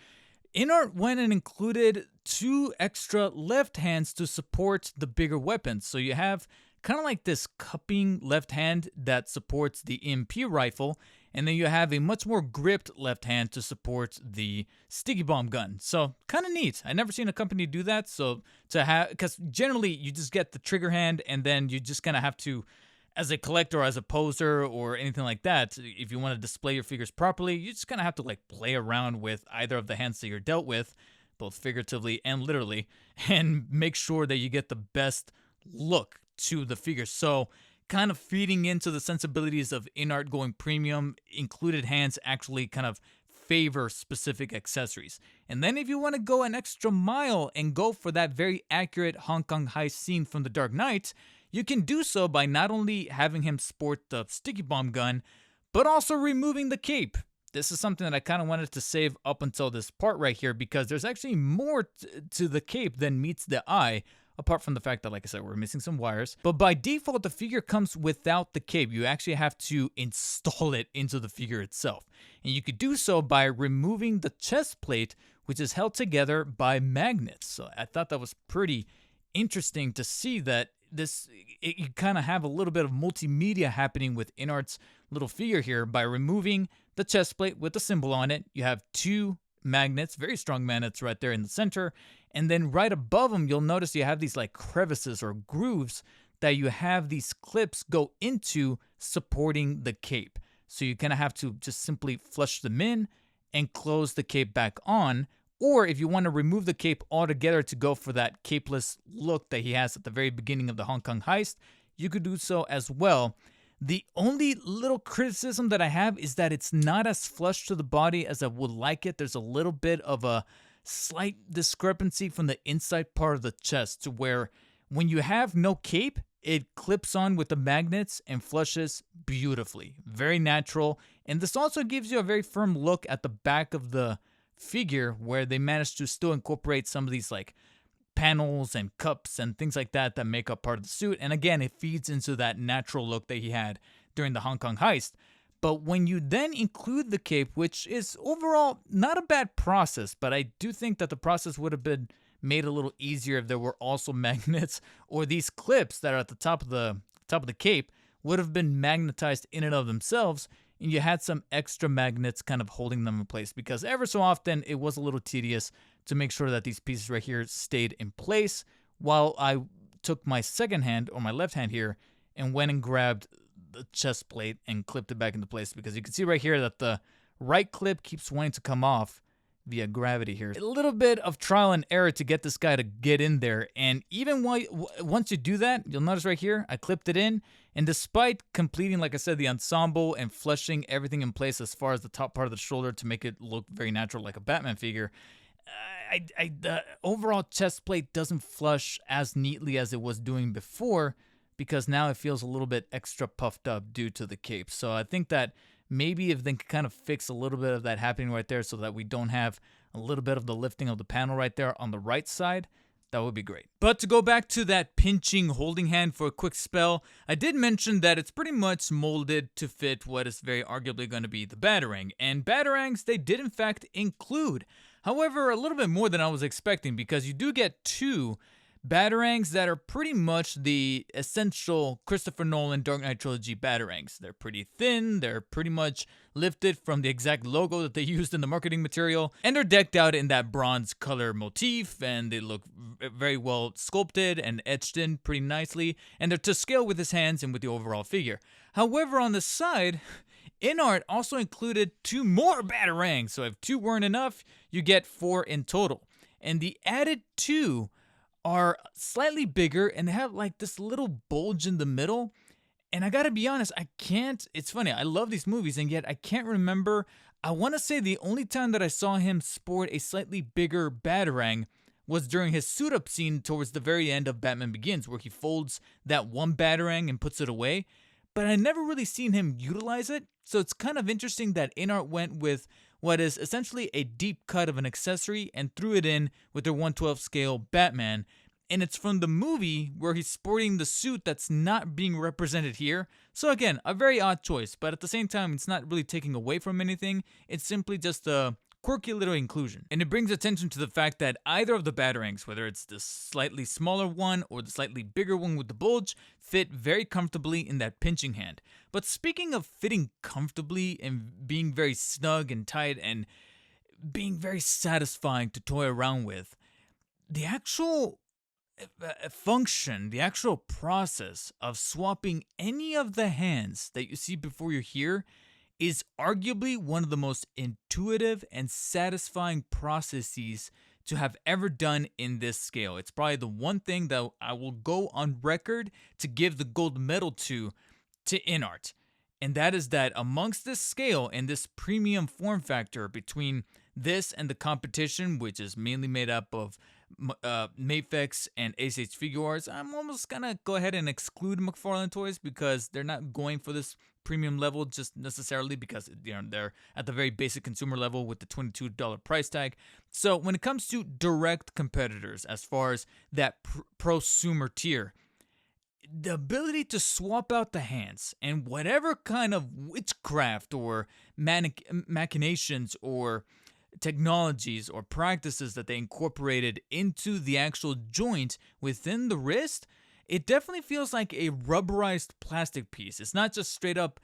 InArt went and included 2 extra left hands to support the bigger weapons. So you have kind of like this cupping left hand that supports the MP rifle, and then you have a much more gripped left hand to support the sticky bomb gun. So kind of neat. I never seen a company do that. So to have, because generally you just get the trigger hand, and then you just kind of have to, as a collector, as a poser, or anything like that, if you want to display your figures properly, you just kind of have to like play around with either of the hands that you're dealt with, both figuratively and literally, and make sure that you get the best look to the figure. So kind of feeding into the sensibilities of InArt going premium, included hands actually kind of favor specific accessories. And then if you want to go an extra mile and go for that very accurate Hong Kong heist scene from The Dark Knight, you can do so by not only having him sport the sticky bomb gun, but also removing the cape. This is something that I kind of wanted to save up until this part right here, because there's actually more to the cape than meets the eye, apart from the fact that, like I said, we're missing some wires. But by default, the figure comes without the cape. You actually have to install it into the figure itself. And you could do so by removing the chest plate, which is held together by magnets. So I thought that was pretty interesting to see that you kind of have a little bit of multimedia happening with InArt's little figure here. By removing the chest plate with the symbol on it, you have 2 magnets, very strong magnets right there in the center. And then right above them, you'll notice you have these like crevices or grooves that you have these clips go into, supporting the cape. So you kind of have to just simply flush them in and close the cape back on. Or if you want to remove the cape altogether to go for that capeless look that he has at the very beginning of the Hong Kong heist, you could do so as well. The only little criticism that I have is that it's not as flush to the body as I would like it. There's a little bit of a slight discrepancy from the inside part of the chest, to where when you have no cape, it clips on with the magnets and flushes beautifully. Very natural. And this also gives you a very firm look at the back of the figure, where they managed to still incorporate some of these like panels and cups and things like that that make up part of the suit. And again, it feeds into that natural look that he had during the Hong Kong heist. But when you then include the cape, which is overall not a bad process, but I do think that the process would have been made a little easier if there were also magnets, or these clips that are at the top of the cape would have been magnetized in and of themselves, and you had some extra magnets kind of holding them in place, because ever so often it was a little tedious to make sure that these pieces right here stayed in place, while I took my second hand, or my left hand here, and went and grabbed the chest plate and clipped it back into place, because you can see right here that the right clip keeps wanting to come off via gravity here. A little bit of trial and error to get this guy to get in there, and even once you do that, you'll notice right here, I clipped it in, and despite completing, like I said, the ensemble and flushing everything in place as far as the top part of the shoulder to make it look very natural like a Batman figure, the overall chest plate doesn't flush as neatly as it was doing before, because now it feels a little bit extra puffed up due to the cape. So I think that maybe if they can kind of fix a little bit of that happening right there so that we don't have a little bit of the lifting of the panel right there on the right side, that would be great. But to go back to that pinching holding hand for a quick spell, I did mention that it's pretty much molded to fit what is very arguably going to be the Batarang. And Batarangs, they did in fact include. However, a little bit more than I was expecting, because you do get two Batarangs that are pretty much the essential Christopher Nolan Dark Knight Trilogy Batarangs. They're pretty thin, they're pretty much lifted from the exact logo that they used in the marketing material, and they're decked out in that bronze color motif, and they look very well sculpted and etched in pretty nicely, and they're to scale with his hands and with the overall figure. However, on the side, InArt also included two more Batarangs, so if two weren't enough, you get four in total. And the added two are slightly bigger and they have like this little bulge in the middle. And I gotta be honest, it's funny, I love these movies and yet I can't remember. I wanna say the only time that I saw him sport a slightly bigger Batarang was during his suit up scene towards the very end of Batman Begins, where he folds that one Batarang and puts it away. But I never really seen him utilize it. So it's kind of interesting that InArt went with what is essentially a deep cut of an accessory and threw it in with their 1/12 scale Batman. And it's from the movie where he's sporting the suit that's not being represented here. So again, a very odd choice, but at the same time, it's not really taking away from anything. It's simply just a quirky little inclusion. And it brings attention to the fact that either of the Batarangs, whether it's the slightly smaller one or the slightly bigger one with the bulge, fit very comfortably in that pinching hand. But speaking of fitting comfortably and being very snug and tight and being very satisfying to toy around with, the actual function, the actual process of swapping any of the hands that you see before you're here is arguably one of the most intuitive and satisfying processes to have ever done in this scale. It's probably the one thing that I will go on record to give the gold medal to InArt. And that is that amongst this scale and this premium form factor between this and the competition, which is mainly made up of Mafex and Ace Figuarts, I'm almost gonna go ahead and exclude McFarlane Toys because they're not going for this premium level just necessarily because they're at the very basic consumer level with the $22 price tag. So when it comes to direct competitors, as far as that prosumer tier, the ability to swap out the hands and whatever kind of witchcraft or machinations or technologies or practices that they incorporated into the actual joint within the wrist, it definitely feels like a rubberized plastic piece. It's not just straight up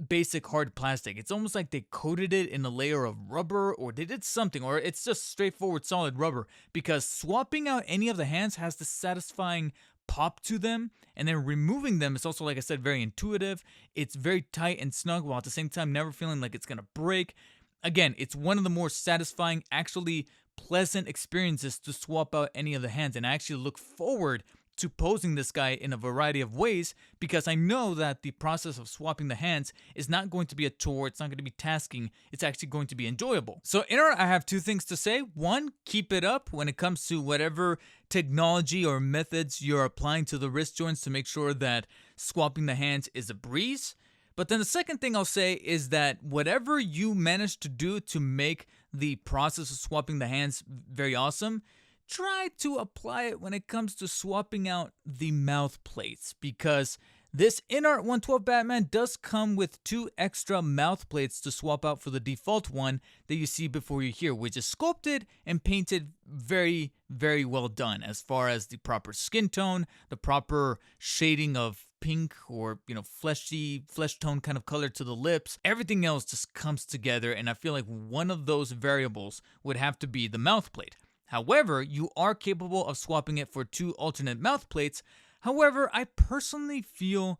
basic hard plastic. It's almost like they coated it in a layer of rubber, or they did something, or it's just straightforward solid rubber, because swapping out any of the hands has this satisfying pop to them, and then removing them is also, like I said, very intuitive. It's very tight and snug while at the same time never feeling like it's gonna break. Again, it's one of the more satisfying, actually pleasant experiences to swap out any of the hands, and I actually look forward to posing this guy in a variety of ways because I know that the process of swapping the hands is not going to be a chore, it's not going to be tasking, it's actually going to be enjoyable. So InArt, I have two things to say. One, keep it up when it comes to whatever technology or methods you're applying to the wrist joints to make sure that swapping the hands is a breeze. But then the second thing I'll say is that whatever you manage to do to make the process of swapping the hands very awesome, try to apply it when it comes to swapping out the mouth plates, because this InArt 1/12 Batman does come with two extra mouth plates to swap out for the default one that you see before you here, which is sculpted and painted very, very well done as far as the proper skin tone, the proper shading of pink or flesh tone kind of color to the lips. Everything else just comes together, and I feel like one of those variables would have to be the mouth plate. However, you are capable of swapping it for two alternate mouth plates. However, I personally feel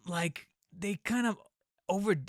like they kind of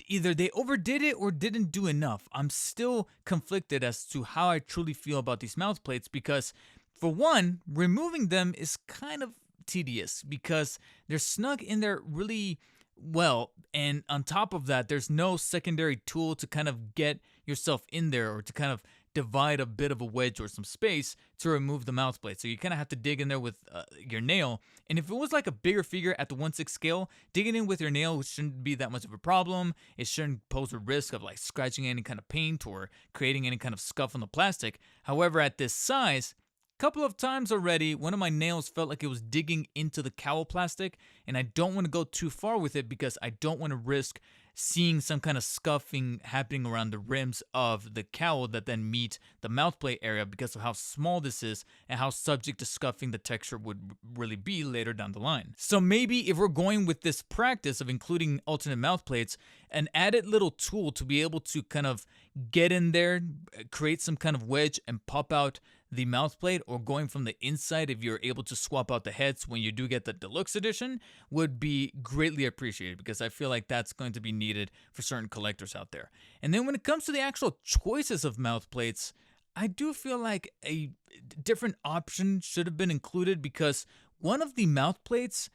either they overdid it or didn't do enough. I'm still conflicted as to how I truly feel about these mouth plates because, for one, removing them is kind of tedious because they're snug in there really well, and on top of that, there's no secondary tool to kind of get yourself in there or to kind of divide a bit of a wedge or some space to remove the mouth plate. So you kind of have to dig in there with your nail. And if it was like a bigger figure at the 1/6 scale, digging in with your nail shouldn't be that much of a problem. It shouldn't pose a risk of like scratching any kind of paint or creating any kind of scuff on the plastic. However, at this size, couple of times already, one of my nails felt like it was digging into the cowl plastic, and I don't want to go too far with it because I don't want to risk seeing some kind of scuffing happening around the rims of the cowl that then meet the mouthplate area because of how small this is and how subject to scuffing the texture would really be later down the line. So maybe if we're going with this practice of including alternate mouth plates, an added little tool to be able to kind of get in there, create some kind of wedge and pop out the mouth plate, or going from the inside if you're able to swap out the heads when you do get the deluxe edition, would be greatly appreciated, because I feel like that's going to be needed for certain collectors out there. And then when it comes to the actual choices of mouth plates, I do feel like a different option should have been included, because one of the mouth plates,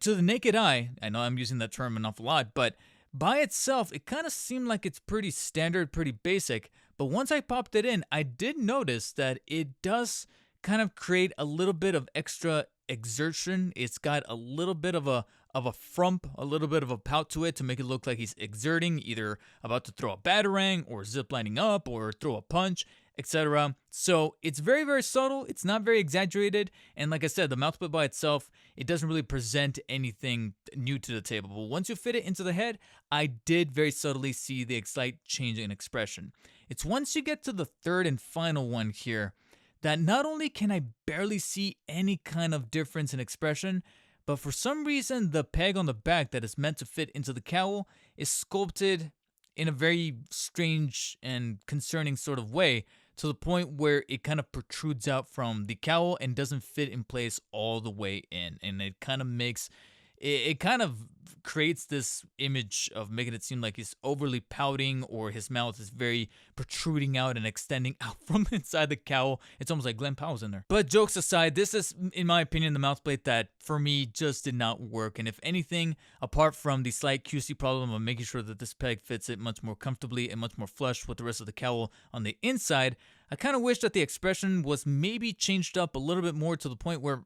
to the naked eye, I know I'm using that term an awful lot, but by itself, it kind of seemed like it's pretty standard, pretty basic. But once I popped it in, I did notice that it does kind of create a little bit of extra exertion. It's got a little bit of a frump, a little bit of a pout to it to make it look like he's exerting, either about to throw a batarang or ziplining up or throw a punch, etc. So it's very, very subtle. It's not very exaggerated. And like I said, the mouth plate by itself, it doesn't really present anything new to the table. But once you fit it into the head, I did very subtly see the slight change in expression. It's once you get to the third and final one here that not only can I barely see any kind of difference in expression, but for some reason the peg on the back that is meant to fit into the cowl is sculpted in a very strange and concerning sort of way, to the point where it kind of protrudes out from the cowl and doesn't fit in place all the way in. And it kind of makes, it kind of creates this image of making it seem like he's overly pouting, or his mouth is very protruding out and extending out from inside the cowl. It's almost like Glenn Powell's in there. But jokes aside, this is, in my opinion, the mouth plate that for me just did not work. And if anything, apart from the slight QC problem of making sure that this peg fits it much more comfortably and much more flush with the rest of the cowl on the inside, I kind of wish that the expression was maybe changed up a little bit more, to the point where,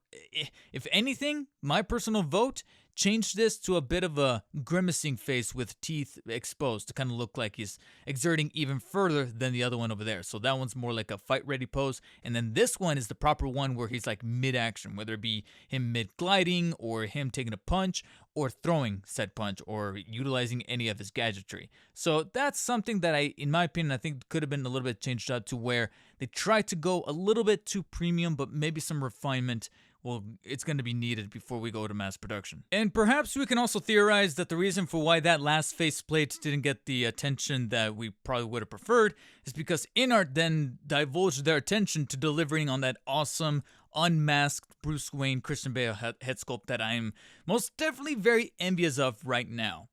if anything, my personal vote, change this to a bit of a grimacing face with teeth exposed to kind of look like he's exerting even further than the other one over there. So that one's more like a fight ready pose. And then this one is the proper one where he's like mid-action, whether it be him mid-gliding or him taking a punch or throwing said punch or utilizing any of his gadgetry. So that's something that in my opinion, I think could have been a little bit changed up to where they tried to go a little bit too premium, but maybe some refinement, well, it's going to be needed before we go to mass production. And perhaps we can also theorize that the reason for why that last faceplate didn't get the attention that we probably would have preferred is because InArt then divulged their attention to delivering on that awesome unmasked Bruce Wayne Christian Bale head sculpt that I'm most definitely very envious of right now.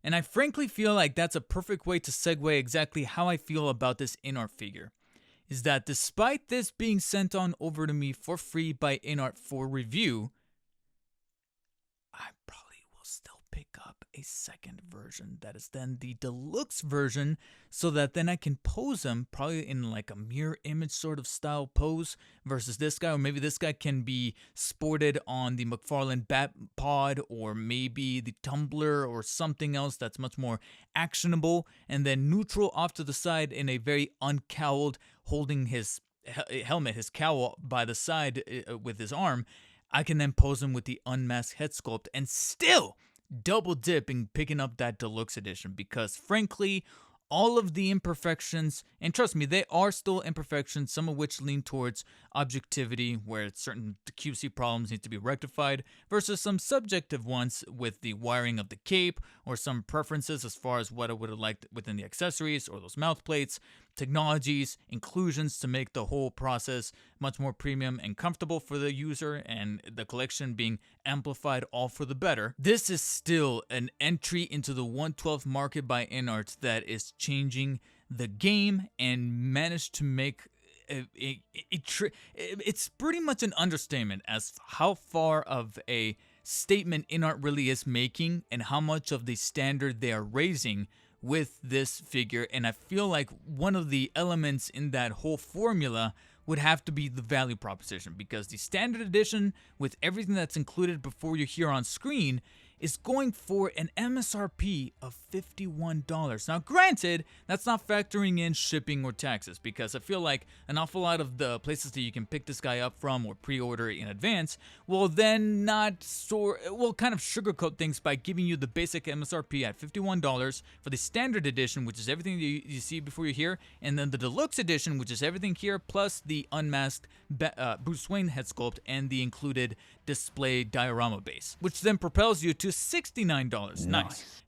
And I frankly feel like that's a perfect way to segue exactly how I feel about this InArt figure. Is that despite this being sent on over to me for free by InArt for review, I probably will still pick up a second version that is then the deluxe version, so that then I can pose him probably in like a mirror image sort of style pose versus this guy, or maybe this guy can be sported on the McFarlane Bat Pod, or maybe the Tumbler or something else that's much more actionable, and then neutral off to the side in a very uncowled, holding his helmet, his cowl by the side with his arm. I can then pose him with the unmasked head sculpt and still double dip in picking up that deluxe edition, because frankly, all of the imperfections, and trust me, they are still imperfections, some of which lean towards objectivity, where certain QC problems need to be rectified, versus some subjective ones with the wiring of the cape, or some preferences as far as what I would have liked within the accessories or those mouth plates, technologies, inclusions to make the whole process much more premium and comfortable for the user, and the collection being amplified all for the better. This is still an entry into the 1/12 market by InArt that is changing the game and managed to make it's pretty much an understatement as how far of a statement InArt really is making, and how much of the standard they are raising with this figure, and I feel like one of the elements in that whole formula would have to be the value proposition, because the standard edition with everything that's included before you're here on screen is going for an MSRP of $51. Now granted, that's not factoring in shipping or taxes, because I feel like an awful lot of the places that you can pick this guy up from or pre-order in advance will then kind of sugarcoat things by giving you the basic MSRP at $51 for the standard edition, which is everything that you see before you're here, and then the deluxe edition, which is everything here plus the unmasked Bruce Wayne head sculpt and the included display diorama base, which then propels you to $69. Nice.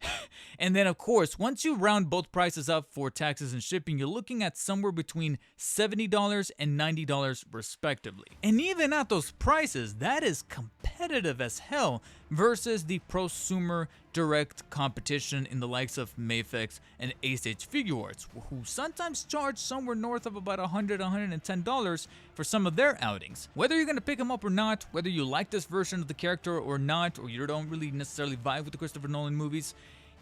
And then of course, once you round both prices up for taxes and shipping, you're looking at somewhere between $70 and $90 respectively. And even at those prices, that is competitive as hell versus the prosumer direct competition in the likes of Mafex and Ace Figure Arts, who sometimes charge somewhere north of about $100, $110 for some of their outings. Whether you're going to pick them up or not, whether you like this version of the character or not, or you don't really necessarily vibe with the Christopher Nolan movies,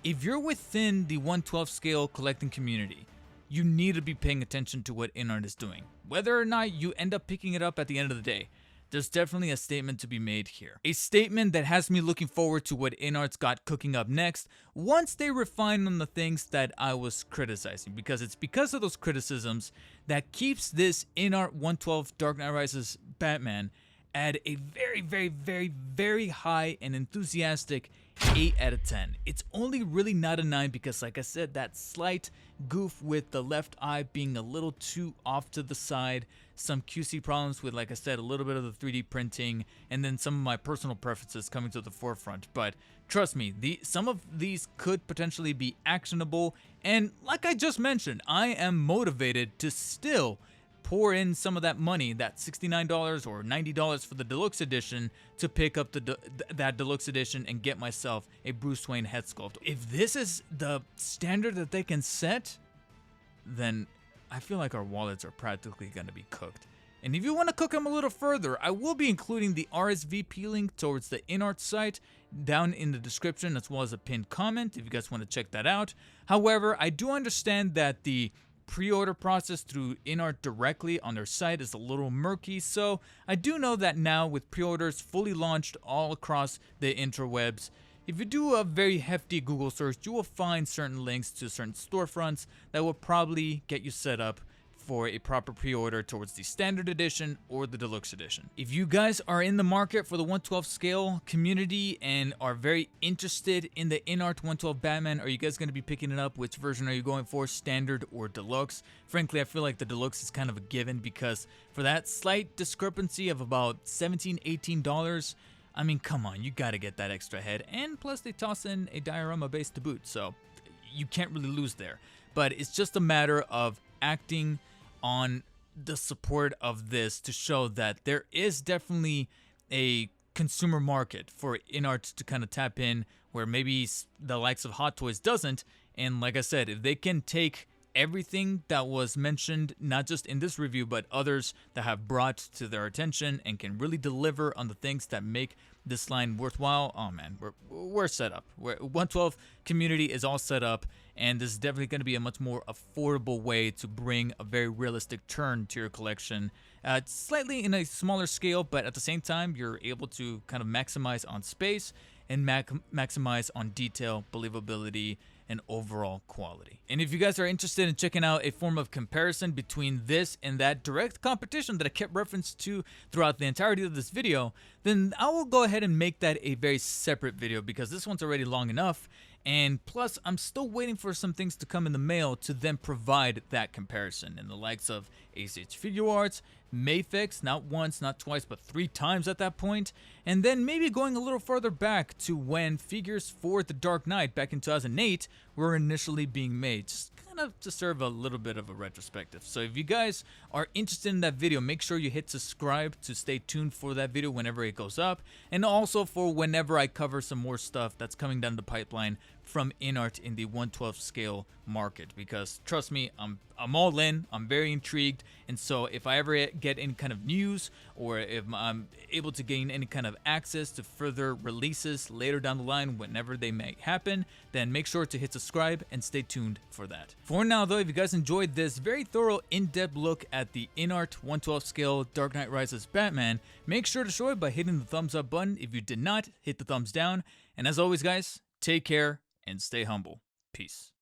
if you're within the 1/12 scale collecting community, you need to be paying attention to what InArt is doing. Whether or not you end up picking it up at the end of the day, there's definitely a statement to be made here. A statement that has me looking forward to what InArt's got cooking up next once they refine on the things that I was criticizing, because it's because of those criticisms that keeps this InArt 1/12 Dark Knight Rises Batman at a very, very, very, very high and enthusiastic 8 out of 10. It's only really not a 9 because, like I said, that slight goof with the left eye being a little too off to the side, some QC problems with, like I said, a little bit of the 3D printing, and then some of my personal preferences coming to the forefront. But trust me, some of these could potentially be actionable, and like I just mentioned, I am motivated to still pour in some of that money, that $69 or $90 for the deluxe edition, to pick up that deluxe edition and get myself a Bruce Wayne head sculpt. If this is the standard that they can set, then I feel like our wallets are practically going to be cooked. And if you want to cook them a little further, I will be including the RSVP link towards the InArt site down in the description, as well as a pinned comment if you guys want to check that out. However, I do understand that the pre-order process through InArt directly on their site is a little murky, so I do know that now with pre-orders fully launched all across the interwebs, if you do a very hefty Google search, you will find certain links to certain storefronts that will probably get you set up for a proper pre-order towards the standard edition or the deluxe edition. If you guys are in the market for the 1/12 scale community and are very interested in the InArt 1/12 Batman, are you guys going to be picking it up? Which version are you going for, standard or deluxe? Frankly, I feel like the deluxe is kind of a given, because for that slight discrepancy of about $17, $18, I mean, come on, you got to get that extra head, and plus they toss in a diorama base to boot, so you can't really lose there. But it's just a matter of acting on the support of this to show that there is definitely a consumer market for InArt to kind of tap in, where maybe the likes of Hot Toys doesn't. And like I said, if they can take everything that was mentioned, not just in this review, but others that have brought to their attention, and can really deliver on the things that make this line worthwhile, oh man, we're set up. 1/12 community is all set up, and this is definitely going to be a much more affordable way to bring a very realistic turn to your collection. Slightly in a smaller scale, but at the same time, you're able to kind of maximize on space and maximize on detail, believability, and overall quality. And if you guys are interested in checking out a form of comparison between this and that direct competition that I kept reference to throughout the entirety of this video, then I will go ahead and make that a very separate video, because this one's already long enough. And plus, I'm still waiting for some things to come in the mail to then provide that comparison, in the likes of Ace Figure Arts, Mafex, not once, not twice, but 3 times at that point, and then maybe going a little further back to when figures for The Dark Knight back in 2008 were initially being made. Just kind kind of to serve a little bit of a retrospective. So if you guys are interested in that video, make sure you hit subscribe to stay tuned for that video whenever it goes up, and also for whenever I cover some more stuff that's coming down the pipeline from InArt in the 1/12 scale market, because trust me, I'm all in. I'm very intrigued, and so if I ever get any kind of news, or if I'm able to gain any kind of access to further releases later down the line, whenever they may happen, then make sure to hit subscribe and stay tuned for that. For now though, if you guys enjoyed this very thorough in-depth look at the InArt 1/12 scale Dark Knight Rises Batman, make sure to show it by hitting the thumbs up button. If you did not, hit the thumbs down, and as always guys, take care and stay humble. Peace.